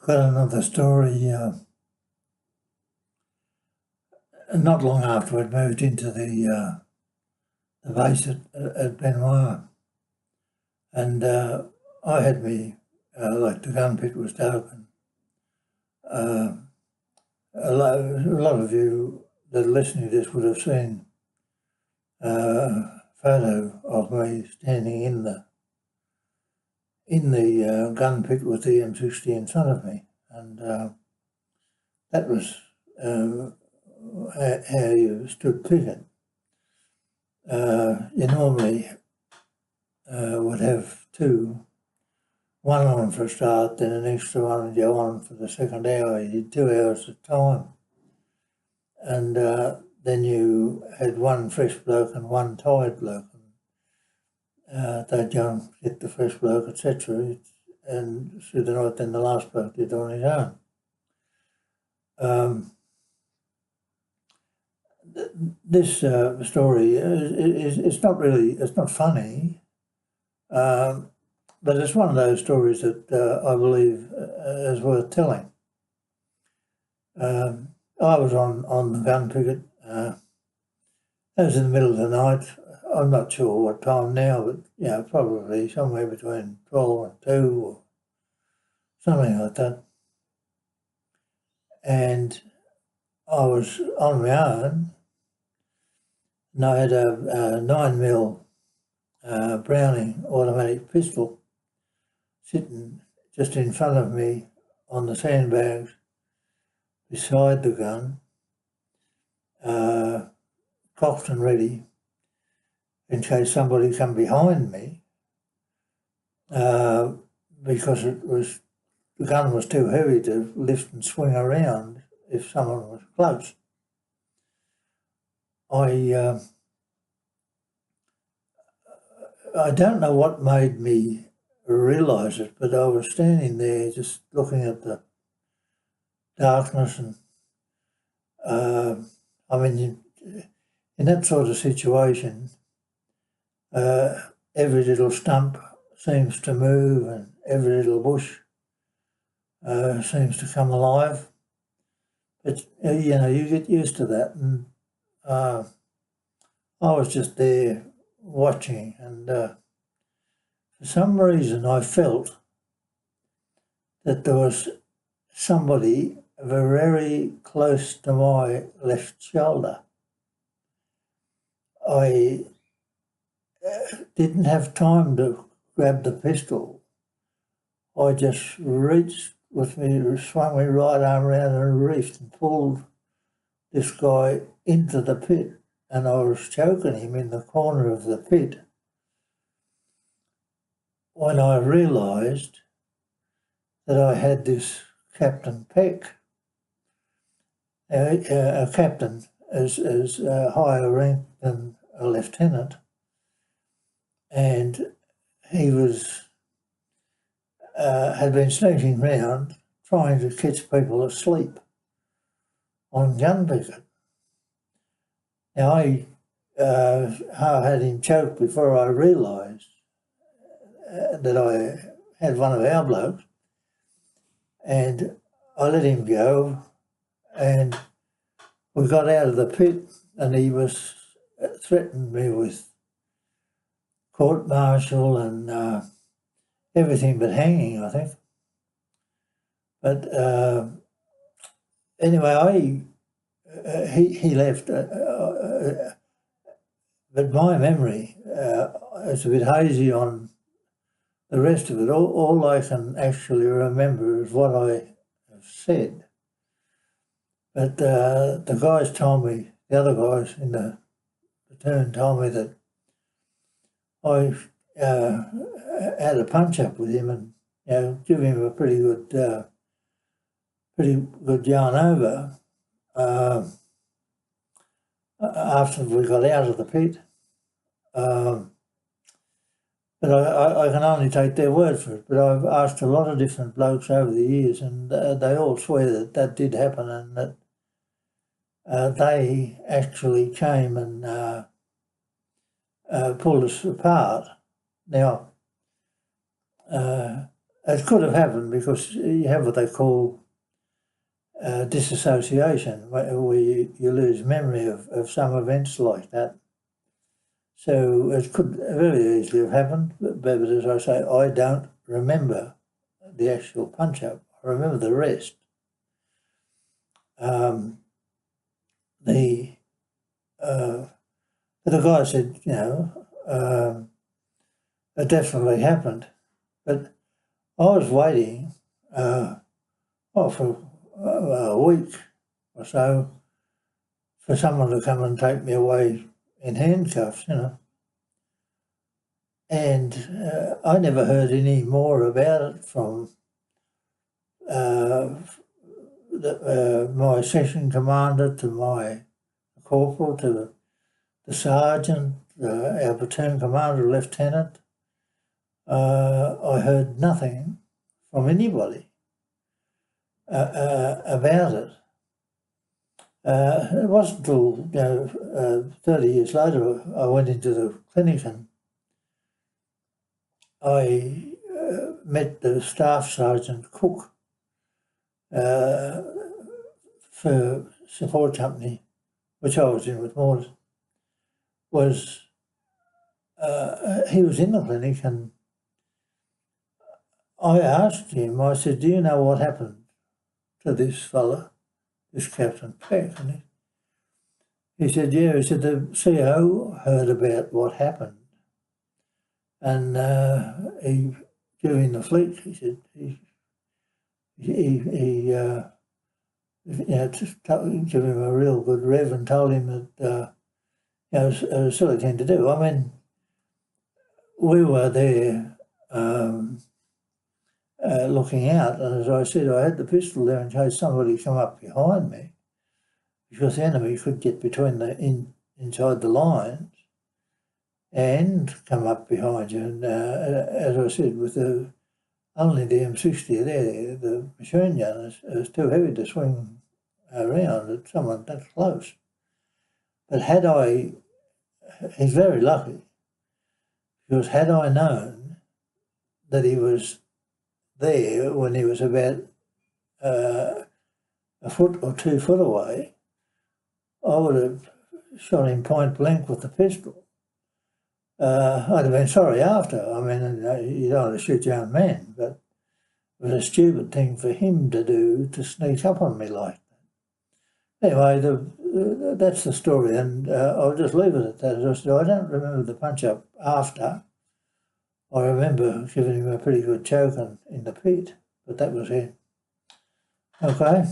got another story. Not long after I'd moved into the base at Benoit, and I had me like the gun pit was open. A lot of you that are listening to this would have seen a photo of me standing in the gun pit with the M60 in front of me, and that was how you stood picket. You normally would have two, one on for a start, then an extra one would go on for the second hour. You did 2 hours at a time. And then you had one fresh bloke and one tired bloke. They'd go and get the fresh bloke, etc. And through the night, then the last bloke did on his own. This story it's not funny, but it's one of those stories that I believe is worth telling. I was on the gun picket. It was in the middle of the night. I'm not sure what time now, but probably somewhere between 12 and 2 or something like that. And I was on my own, and I had a 9mm Browning automatic pistol sitting just in front of me on the sandbags beside the gun, cocked and ready in case somebody come behind me, because the gun was too heavy to lift and swing around if someone was close. I don't know what made me realise it, but I was standing there just looking at the darkness, and in that sort of situation, every little stump seems to move and every little bush seems to come alive. But you get used to that, and I was just there watching, and for some reason I felt that there was somebody very close to my left shoulder. I didn't have time to grab the pistol. I just reached with me, swung my right arm around and reached and pulled this guy into the pit, and I was choking him in the corner of the pit when I realised that I had this Captain Peck. A captain is higher rank than a lieutenant, and he had been sneaking round trying to catch people asleep on gun picket. Now I had him choked before I realised that I had one of our blokes, and I let him go, and we got out of the pit, and he was threatened me with court-martial and everything but hanging, I think. But anyway, he left. But my memory is a bit hazy on the rest of it. All I can actually remember is what I have said. But the guys told me, the other guys in the platoon told me that I had a punch-up with him and give him a pretty good yarn over after we got out of the pit. But I can only take their word for it. But I've asked a lot of different blokes over the years, and they all swear that did happen, and that they actually came and pulled us apart. Now, it could have happened because you have what they call disassociation, where you lose memory of some events like that. So it could very easily have happened, but as I say, I don't remember the actual punch-up. I remember the rest. The guy said, you know, it definitely happened, but I was waiting for a week or so for someone to come and take me away in handcuffs, you know. And I never heard any more about it from my section commander to my corporal to the sergeant, our platoon commander, lieutenant. I heard nothing from anybody about it. It wasn't until 30 years later I went into the clinic and I met the staff sergeant Cook for support company, which I was in with Morris. He was in the clinic and I asked him, I said, do you know what happened to this fella, this Captain Peck? And he said, yeah. He said, the CO heard about what happened and he gave him the flick. He said, just give him a real good rev and told him that, it was a silly thing to do. I mean, we were there looking out, and as I said, I had the pistol there in case somebody come up behind me, because the enemy could get between inside the lines and come up behind you. And as I said, with only the M60 there, the machine gun is too heavy to swing around at someone that close. But he's very lucky, because had I known that he was there when he was about a foot or 2 foot away, I would have shot him point blank with the pistol. I'd have been sorry after. I mean, you don't want to shoot your own man, but it was a stupid thing for him to do, to sneak up on me like that. Anyway, that's the story, and I'll just leave it at that. As I said, I don't remember the punch-up after. I remember giving him a pretty good choke in the pit, but that was it. Okay.